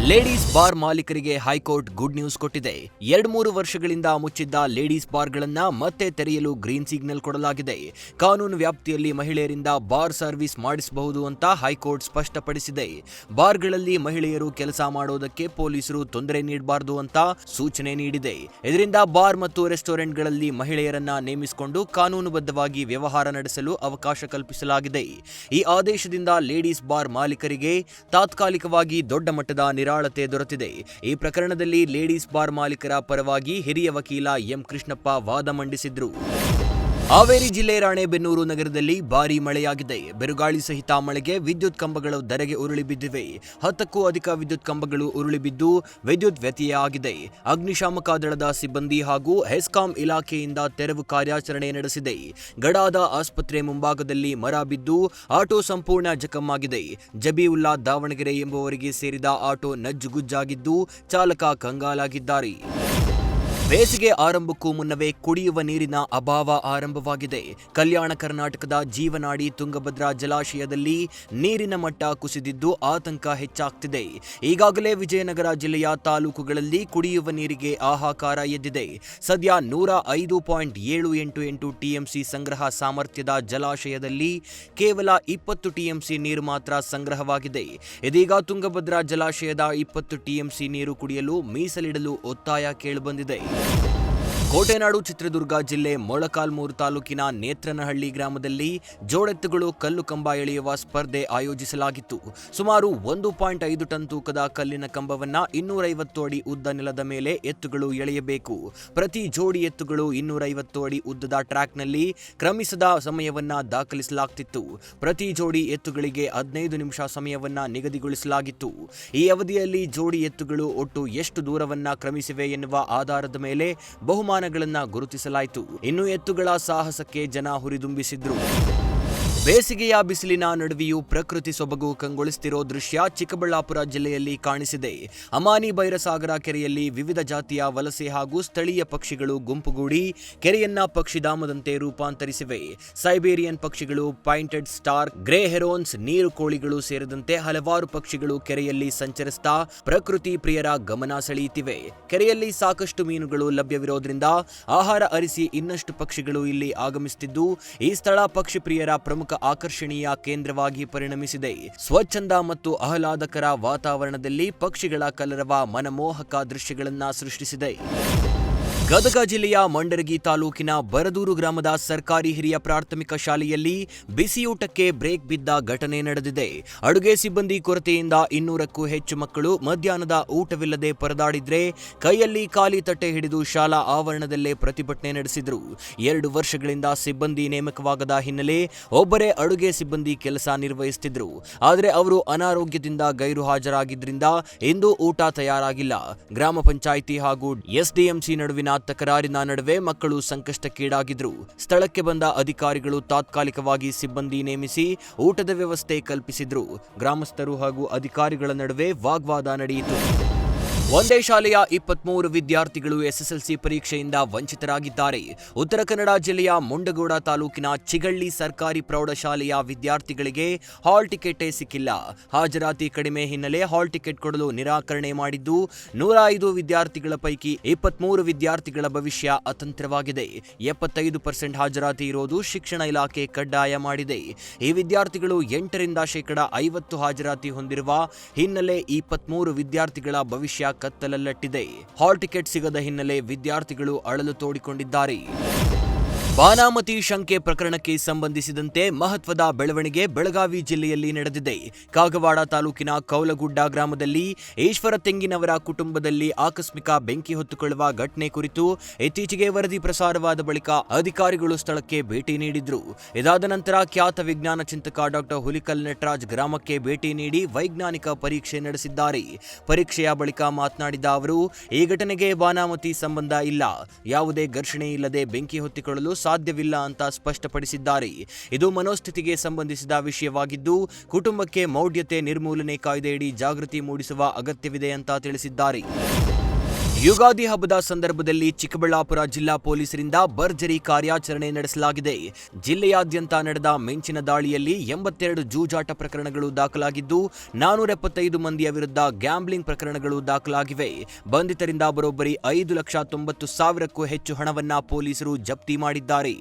Ladies bar ಮಾಲೀಕರಿಗೆ high court good news ಕೊಟ್ಟಿದೆ. 2-3 ವರ್ಷಗಳಿಂದ ಮುಚ್ಚಿದ್ದ ಲೇಡೀಸ್ ಬಾರ್ಗಳನ್ನ ಮತ್ತೆ ತೆರೆಯಲು ಗ್ರೀನ್ ಸಿಗ್ನಲ್ ಕೊಡಲಾಗಿದೆ. ಕಾನೂನು ವ್ಯಾಪ್ತಿಯಲ್ಲಿ ಮಹಿಳೆಯರಿಂದ ಬಾರ್ ಸರ್ವಿಸ್ ಮಾಡಿಸಬಹುದು ಅಂತ ಹೈಕೋರ್ಟ್ ಸ್ಪಷ್ಟಪಡಿಸಿದೆ. ಬಾರ್ಗಳಲ್ಲಿ ಮಹಿಳೆಯರು ಕೆಲಸ ಮಾಡೋದಕ್ಕೆ ಪೊಲೀಸರು ತೊಂದರೆ ನೀಡಬಾರದು ಅಂತ ಸೂಚನೆ ನೀಡಿದೆ. ಇದರಿಂದ ಬಾರ್ ಮತ್ತು ರೆಸ್ಟೋರೆಂಟ್ಗಳಲ್ಲಿ ಮಹಿಳೆಯರನ್ನ ನೇಮಿಸಿಕೊಂಡು ಕಾನೂನುಬದ್ಧವಾಗಿ ವ್ಯವಹಾರ ನಡೆಸಲು ಅವಕಾಶ ಕಲ್ಪಿಸಲಾಗಿದೆ. ಈ ಆದೇಶದಿಂದ ಲೇಡೀಸ್ ಬಾರ್ ಮಾಲೀಕರಿಗೆ ತಾತ್ಕಾಲಿಕವಾಗಿ ದೊಡ್ಡ ಮಟ್ಟದ ನಿರಾಳತೆ ದೊರೆತಿದೆ. ಈ ಪ್ರಕರಣದಲ್ಲಿ ಲೇಡೀಸ್ ಬಾರ್ ಮಾಲೀಕರ ಪರವಾಗಿ ಹಿರಿಯ ವಕೀಲ ಎಂ ಕೃಷ್ಣಪ್ಪ ವಾದ ಮಂಡಿಸಿದ್ರು. ಹಾವೇರಿ ಜಿಲ್ಲೆ ರಾಣೆಬೆನ್ನೂರು ನಗರದಲ್ಲಿ ಭಾರೀ ಮಳೆಯಾಗಿದೆ. ಬಿರುಗಾಳಿ ಸಹಿತ ಮಳೆಗೆ ವಿದ್ಯುತ್ ಕಂಬಗಳು ಧರೆಗೆ ಉರುಳಿ ಬಿದ್ದಿವೆ. 10ಕ್ಕೂ ಅಧಿಕ ವಿದ್ಯುತ್ ಕಂಬಗಳು ಉರುಳಿ ಬಿದ್ದು ವಿದ್ಯುತ್ ವ್ಯತ್ಯಯ ಆಗಿದೆ. ಅಗ್ನಿಶಾಮಕ ದಳದ ಸಿಬ್ಬಂದಿ ಹಾಗೂ ಹೆಸ್ಕಾಂ ಇಲಾಖೆಯಿಂದ ತೆರವು ಕಾರ್ಯಾಚರಣೆ ನಡೆಸಿದೆ. ಗಡಾದ ಆಸ್ಪತ್ರೆ ಮುಂಭಾಗದಲ್ಲಿ ಮರ ಬಿದ್ದು ಆಟೋ ಸಂಪೂರ್ಣ ಜಖಮ್ಮಾಗಿದೆ. ಜಬೀವುಲ್ಲಾ ದಾವಣಗೆರೆ ಎಂಬುವರಿಗೆ ಸೇರಿದ ಆಟೋ ನಜ್ಜುಗುಜ್ಜಾಗಿದ್ದು ಚಾಲಕ ಕಂಗಾಲಾಗಿದ್ದಾರೆ. ಬೇಸಿಗೆ ಆರಂಭಕ್ಕೂ ಮುನ್ನವೇ ಕುಡಿಯುವ ನೀರಿನ ಅಭಾವ ಆರಂಭವಾಗಿದೆ. ಕಲ್ಯಾಣ ಕರ್ನಾಟಕದ ಜೀವನಾಡಿ ತುಂಗಭದ್ರಾ ಜಲಾಶಯದಲ್ಲಿ ನೀರಿನ ಮಟ್ಟ ಕುಸಿದಿದ್ದು ಆತಂಕ ಹೆಚ್ಚಾಗ್ತಿದೆ. ಈಗಾಗಲೇ ವಿಜಯನಗರ ಜಿಲ್ಲೆಯ ತಾಲೂಕುಗಳಲ್ಲಿ ಕುಡಿಯುವ ನೀರಿಗೆ ಹಾಹಾಕಾರ ಎದ್ದಿದೆ. ಸದ್ಯ 105.788 ಟಿಎಂಸಿ ಸಂಗ್ರಹ ಸಾಮರ್ಥ್ಯದ ಜಲಾಶಯದಲ್ಲಿ ಕೇವಲ 20 ಟಿಎಂಸಿ ನೀರು ಮಾತ್ರ ಸಂಗ್ರಹವಾಗಿದೆ. ಇದೀಗ ತುಂಗಭದ್ರಾ ಜಲಾಶಯದ 20 ಟಿಎಂಸಿ ನೀರು ಕುಡಿಯಲು ಮೀಸಲಿಡಲು ಒತ್ತಾಯ ಕೇಳಿಬಂದಿದೆ. ಕೋಟೆನಾಡು ಚಿತ್ರದುರ್ಗ ಜಿಲ್ಲೆ ಮೊಳಕಾಲ್ಮೂರು ತಾಲೂಕಿನ ನೇತ್ರನಹಳ್ಳಿ ಗ್ರಾಮದಲ್ಲಿ ಜೋಡೆತ್ತುಗಳು ಕಲ್ಲು ಕಂಬ ಎಳೆಯುವ ಸ್ಪರ್ಧೆ ಆಯೋಜಿಸಲಾಗಿತ್ತು. ಸುಮಾರು 1.5 ಟನ್ ತೂಕದ ಕಲ್ಲಿನ ಕಂಬವನ್ನ 250 ಅಡಿ ಉದ್ದ ನೆಲದ ಮೇಲೆ ಎತ್ತುಗಳು ಎಳೆಯಬೇಕು. ಪ್ರತಿ ಜೋಡಿ ಎತ್ತುಗಳು 250 ಅಡಿ ಉದ್ದದ ಟ್ರ್ಯಾಕ್ನಲ್ಲಿ ಕ್ರಮಿಸದ ಸಮಯವನ್ನ ದಾಖಲಿಸಲಾಗ್ತಿತ್ತು. ಪ್ರತಿ ಜೋಡಿ ಎತ್ತುಗಳಿಗೆ 15 ನಿಮಿಷ ಸಮಯವನ್ನ ನಿಗದಿಗೊಳಿಸಲಾಗಿತ್ತು. ಈ ಅವಧಿಯಲ್ಲಿ ಜೋಡಿ ಎತ್ತುಗಳು ಒಟ್ಟು ಎಷ್ಟು ದೂರವನ್ನ ಕ್ರಮಿಸಿವೆ ಎನ್ನುವ ಆಧಾರದ ಮೇಲೆ ಬಹುಮಾನಗಳನ್ನ ಗುರುತಿಸಲಾಯಿತು. ಇನ್ನು ಎತ್ತುಗಳ ಸಾಹಸಕ್ಕೆ ಜನ ಹುರಿದುಂಬಿಸಿದ್ರು. ಬೇಸಿಗೆಯ ಬಿಸಿಲಿನ ನಡುವೆಯೂ ಪ್ರಕೃತಿ ಸೊಬಗು ಕಂಗೊಳಿಸುತ್ತಿರೋ ದೃಶ್ಯ ಚಿಕ್ಕಬಳ್ಳಾಪುರ ಜಿಲ್ಲೆಯಲ್ಲಿ ಕಾಣಿಸಿದೆ. ಅಮಾನಿ ಬೈರಸಾಗರ ಕೆರೆಯಲ್ಲಿ ವಿವಿಧ ಜಾತಿಯ ವಲಸೆ ಹಾಗೂ ಸ್ಥಳೀಯ ಪಕ್ಷಿಗಳು ಗುಂಪುಗೂಡಿ ಕೆರೆಯನ್ನ ಪಕ್ಷಿಧಾಮದಂತೆ ರೂಪಾಂತರಿಸಿವೆ. ಸೈಬೇರಿಯನ್ ಪಕ್ಷಿಗಳು, ಪಾಯಿಂಟೆಡ್ ಸ್ಟಾರ್, ಗ್ರೇ ಹೆರೋನ್ಸ್, ನೀರು ಕೋಳಿಗಳು ಸೇರಿದಂತೆ ಹಲವಾರು ಪಕ್ಷಿಗಳು ಕೆರೆಯಲ್ಲಿ ಸಂಚರಿಸ್ತಾ ಪ್ರಕೃತಿ ಪ್ರಿಯರ ಗಮನ ಸೆಳೆಯುತ್ತಿವೆ. ಕೆರೆಯಲ್ಲಿ ಸಾಕಷ್ಟು ಮೀನುಗಳು ಲಭ್ಯವಿರೋದ್ರಿಂದ ಆಹಾರ ಅರಿಸಿ ಇನ್ನಷ್ಟು ಪಕ್ಷಿಗಳು ಇಲ್ಲಿ ಆಗಮಿಸುತ್ತಿದ್ದು ಈ ಸ್ಥಳ ಪಕ್ಷಿ ಪ್ರಿಯರ ಪ್ರಮುಖ ಆಕರ್ಷಣೀಯ ಕೇಂದ್ರವಾಗಿ ಪರಿಣಮಿಸಿದೆ. ಸ್ವಚ್ಛಂದ ಮತ್ತು ಆಹ್ಲಾದಕರ ವಾತಾವರಣದಲ್ಲಿ ಪಕ್ಷಿಗಳ ಕಲರವ ಮನಮೋಹಕ ದೃಶ್ಯಗಳನ್ನು ಸೃಷ್ಟಿಸಿದೆ. ಗದಗ ಜಿಲ್ಲೆಯ ಮಂಡರಗಿ ತಾಲೂಕಿನ ಬರದೂರು ಗ್ರಾಮದ ಸರ್ಕಾರಿ ಹಿರಿಯ ಪ್ರಾಥಮಿಕ ಶಾಲೆಯಲ್ಲಿ ಬಿಸಿಯೂಟಕ್ಕೆ ಬ್ರೇಕ್ ಬಿದ್ದ ಘಟನೆ ನಡೆದಿದೆ. ಅಡುಗೆ ಸಿಬ್ಬಂದಿ ಕೊರತೆಯಿಂದ 200ಕ್ಕೂ ಹೆಚ್ಚು ಮಕ್ಕಳು ಮಧ್ಯಾಹ್ನದ ಊಟವಿಲ್ಲದೆ ಪರದಾಡಿದ್ರೆ ಕೈಯಲ್ಲಿ ಖಾಲಿ ತಟ್ಟೆ ಹಿಡಿದು ಶಾಲಾ ಆವರಣದಲ್ಲೇ ಪ್ರತಿಭಟನೆ ನಡೆಸಿದರು. 2 ವರ್ಷಗಳಿಂದ ಸಿಬ್ಬಂದಿ ನೇಮಕವಾಗದ ಹಿನ್ನೆಲೆ ಒಬ್ಬರೇ ಅಡುಗೆ ಸಿಬ್ಬಂದಿ ಕೆಲಸ ನಿರ್ವಹಿಸುತ್ತಿದ್ದರು. ಆದರೆ ಅವರು ಅನಾರೋಗ್ಯದಿಂದ ಗೈರು ಹಾಜರಾಗಿದ್ದರಿಂದ ಇಂದು ಊಟ ತಯಾರಾಗಿಲ್ಲ. ಗ್ರಾಮ ಪಂಚಾಯಿತಿ ಹಾಗೂ ಎಸ್ಡಿಎಂಸಿ ನಡುವಿನ ತಕರಾರಿನ ನಡುವೆ ಮಕ್ಕಳು ಸಂಕಷ್ಟಕ್ಕೀಡಾಗಿದ್ರು. ಸ್ಥಳಕ್ಕೆ ಬಂದ ಅಧಿಕಾರಿಗಳು ತಾತ್ಕಾಲಿಕವಾಗಿ ಸಿಬ್ಬಂದಿ ನೇಮಿಸಿ ಊಟದ ವ್ಯವಸ್ಥೆ ಕಲ್ಪಿಸಿದ್ರು. ಗ್ರಾಮಸ್ಥರು ಹಾಗೂ ಅಧಿಕಾರಿಗಳ ನಡುವೆ ವಾಗ್ವಾದ ನಡೆಯಿತು. ಒಂದೇ ಶಾಲೆಯ 23 ವಿದ್ಯಾರ್ಥಿಗಳು ಎಸ್ಎಸ್ಎಲ್ಸಿ ಪರೀಕ್ಷೆಯಿಂದ ವಂಚಿತರಾಗಿದ್ದಾರೆ. ಉತ್ತರ ಕನ್ನಡ ಜಿಲ್ಲೆಯ ಮುಂಡಗೋಡ ತಾಲೂಕಿನ ಚಿಗಳ್ಳಿ ಸರ್ಕಾರಿ ಪ್ರೌಢಶಾಲೆಯ ವಿದ್ಯಾರ್ಥಿಗಳಿಗೆ ಹಾಲ್ ಟಿಕೆಟೇ ಸಿಕ್ಕಿಲ್ಲ. ಹಾಜರಾತಿ ಕಡಿಮೆ ಹಿನ್ನೆಲೆ ಹಾಲ್ ಟಿಕೆಟ್ ಕೊಡಲು ನಿರಾಕರಣೆ ಮಾಡಿದ್ದು 105 ವಿದ್ಯಾರ್ಥಿಗಳ ಪೈಕಿ 23 ವಿದ್ಯಾರ್ಥಿಗಳ ಭವಿಷ್ಯ ಅತಂತ್ರವಾಗಿದೆ. 75% ಹಾಜರಾತಿ ಇರೋದು ಶಿಕ್ಷಣ ಇಲಾಖೆ ಕಡ್ಡಾಯ ಮಾಡಿದೆ. ಈ ವಿದ್ಯಾರ್ಥಿಗಳು 8ರಿಂದ 50% ಹಾಜರಾತಿ ಹೊಂದಿರುವ ಹಿನ್ನೆಲೆ 23 ವಿದ್ಯಾರ್ಥಿಗಳ ಭವಿಷ್ಯ ಕತ್ತಲಲ್ಲಿಟ್ಟಿದೆ. ಹಾಲ್ ಟಿಕೆಟ್ ಸಿಗದ ಹಿನ್ನೆಲೆ ವಿದ್ಯಾರ್ಥಿಗಳು ಅಳಲು ತೋಡಿಕೊಂಡಿದ್ದಾರೆ. ಬಾನಾಮತಿ ಶಂಕೆ ಪ್ರಕರಣಕ್ಕೆ ಸಂಬಂಧಿಸಿದಂತೆ ಮಹತ್ವದ ಬೆಳವಣಿಗೆ ಬೆಳಗಾವಿ ಜಿಲ್ಲೆಯಲ್ಲಿ ನಡೆದಿದೆ. ಕಾಗವಾಡ ತಾಲೂಕಿನ ಕೌಲಗುಡ್ಡ ಗ್ರಾಮದಲ್ಲಿ ಈಶ್ವರ ತೆಂಗಿನವರ ಕುಟುಂಬದಲ್ಲಿ ಆಕಸ್ಮಿಕ ಬೆಂಕಿ ಹೊತ್ತುಕೊಳ್ಳುವ ಘಟನೆ ಕುರಿತು ಇತ್ತೀಚೆಗೆ ವರದಿ ಪ್ರಸಾರವಾದ ಬಳಿಕ ಅಧಿಕಾರಿಗಳು ಸ್ಥಳಕ್ಕೆ ಭೇಟಿ ನೀಡಿದ್ರು. ಇದಾದ ನಂತರ ಖ್ಯಾತ ವಿಜ್ಞಾನ ಚಿಂತಕ ಡಾಕ್ಟರ್ ಹುಲಿಕಲ್ ನಟರಾಜ್ ಗ್ರಾಮಕ್ಕೆ ಭೇಟಿ ನೀಡಿ ವೈಜ್ಞಾನಿಕ ಪರೀಕ್ಷೆ ನಡೆಸಿದ್ದಾರೆ. ಪರೀಕ್ಷೆಯ ಬಳಿಕ ಮಾತನಾಡಿದ ಅವರು, ಈ ಘಟನೆಗೆ ಬಾನಾಮತಿ ಸಂಬಂಧ ಇಲ್ಲ, ಯಾವುದೇ ಘರ್ಷಣೆ ಇಲ್ಲದೆ ಬೆಂಕಿ ಹೊತ್ತಿಕೊಳ್ಳಲು ಸಾಧ್ಯವಿಲ್ಲ ಅಂತ ಸ್ಪಷ್ಟಪಡಿಸಿದ್ದಾರೆ. ಇದು ಮನೋಸ್ಥಿತಿಗೆ ಸಂಬಂಧಿಸಿದ ವಿಷಯವಾಗಿದ್ದು ಕುಟುಂಬಕ್ಕೆ ಮೌಢ್ಯತೆ ನಿರ್ಮೂಲನೆ ಕಾಯ್ದೆಯಡಿ ಜಾಗೃತಿ ಮೂಡಿಸುವ ಅಗತ್ಯವಿದೆ ಅಂತ ತಿಳಿಸಿದ್ದಾರೆ. ಯುಗಾದಿ ಹಬ್ಬದ ಸಂದರ್ಭದಲ್ಲಿ ಚಿಕ್ಕಬಳ್ಳಾಪುರ ಜಿಲ್ಲಾ ಪೊಲೀಸರಿಂದ ಭರ್ಜರಿ ಕಾರ್ಯಾಚರಣೆ ನಡೆಸಲಾಗಿದೆ. ಜಿಲ್ಲೆಯಾದ್ಯಂತ ನಡೆದ ಮಿಂಚಿನ ದಾಳಿಯಲ್ಲಿ 82 ಜೂಜಾಟ ಪ್ರಕರಣಗಳು ದಾಖಲಾಗಿದ್ದು 475 ಮಂದಿಯ ವಿರುದ್ಧ ಗ್ಯಾಂಬ್ಲಿಂಗ್ ಪ್ರಕರಣಗಳು ದಾಖಲಾಗಿವೆ. ಬಂಧಿತರಿಂದ ಬರೋಬ್ಬರಿ 5,90,000ಕ್ಕೂ ಹೆಚ್ಚು ಹಣವನ್ನ ಪೊಲೀಸರು ಜಪ್ತಿ ಮಾಡಿದ್ದಾರೆ.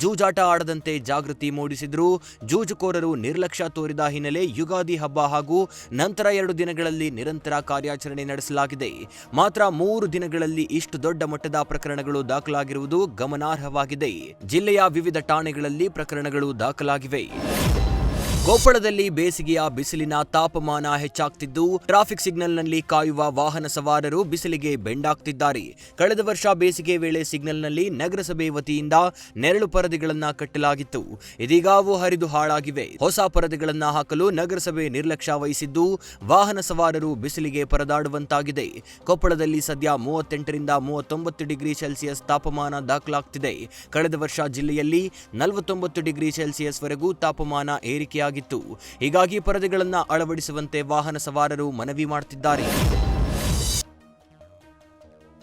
ಜೂಜಾಟ ಆಡದಂತೆ ಜಾಗೃತಿ ಮೂಡಿಸಿದ್ರು. ಜೂಜುಕೋರರು ನಿರ್ಲಕ್ಷ್ಯ ತೋರಿದ ಹಿನ್ನೆಲೆ ಯುಗಾದಿ ಹಬ್ಬ ಹಾಗೂ ನಂತರ 2 ದಿನಗಳಲ್ಲಿ ನಿರಂತರ ಕಾರ್ಯಾಚರಣೆ ನಡೆಸಲಾಗಿದೆ. ಮಾತ್ರ 3 ದಿನಗಳಲ್ಲಿ ಇಷ್ಟು ದೊಡ್ಡ ಮಟ್ಟದ ಪ್ರಕರಣಗಳು ದಾಖಲಾಗಿರುವುದು ಗಮನಾರ್ಹವಾಗಿದೆ. ಜಿಲ್ಲೆಯ ವಿವಿಧ ಠಾಣೆಗಳಲ್ಲಿ ಪ್ರಕರಣಗಳು ದಾಖಲಾಗಿವೆ. ಕೊಪ್ಪಳದಲ್ಲಿ ಬೇಸಿಗೆಯ ಬಿಸಿಲಿನ ತಾಪಮಾನ ಹೆಚ್ಚಾಗ್ತಿದ್ದು ಟ್ರಾಫಿಕ್ ಸಿಗ್ನಲ್ನಲ್ಲಿ ಕಾಯುವ ವಾಹನ ಸವಾರರು ಬಿಸಿಲಿಗೆ ಬೆಂಡಾಗ್ತಿದ್ದಾರೆ. ಕಳೆದ ವರ್ಷ ಬೇಸಿಗೆ ವೇಳೆ ಸಿಗ್ನಲ್ನಲ್ಲಿ ನಗರಸಭೆ ವತಿಯಿಂದ ನೆರಳು ಪರದೆಗಳನ್ನು ಕಟ್ಟಲಾಗಿತ್ತು. ಇದೀಗ ಅವು ಹರಿದು ಹಾಳಾಗಿವೆ. ಹೊಸ ಪರದೆಗಳನ್ನು ಹಾಕಲು ನಗರಸಭೆ ನಿರ್ಲಕ್ಷ್ಯ ವಹಿಸಿದ್ದು ವಾಹನ ಸವಾರರು ಬಿಸಿಲಿಗೆ ಪರದಾಡುವಂತಾಗಿದೆ. ಕೊಪ್ಪಳದಲ್ಲಿ ಸದ್ಯ 38ರಿಂದ 39 ಡಿಗ್ರಿ ಸೆಲ್ಸಿಯಸ್ ತಾಪಮಾನ ದಾಖಲಾಗ್ತಿದೆ. ಕಳೆದ ವರ್ಷ ಜಿಲ್ಲೆಯಲ್ಲಿ 49 ಡಿಗ್ರಿ ಸೆಲ್ಸಿಯಸ್ ವರೆಗೂ ತಾಪಮಾನ ಏರಿಕೆಯಾಗಿತ್ತು. ಹೀಗಾಗಿ ಪರದೆಗಳನ್ನು ಅಳವಡಿಸುವಂತೆ ವಾಹನ ಸವಾರರು ಮನವಿ ಮಾಡುತ್ತಿದ್ದಾರೆ.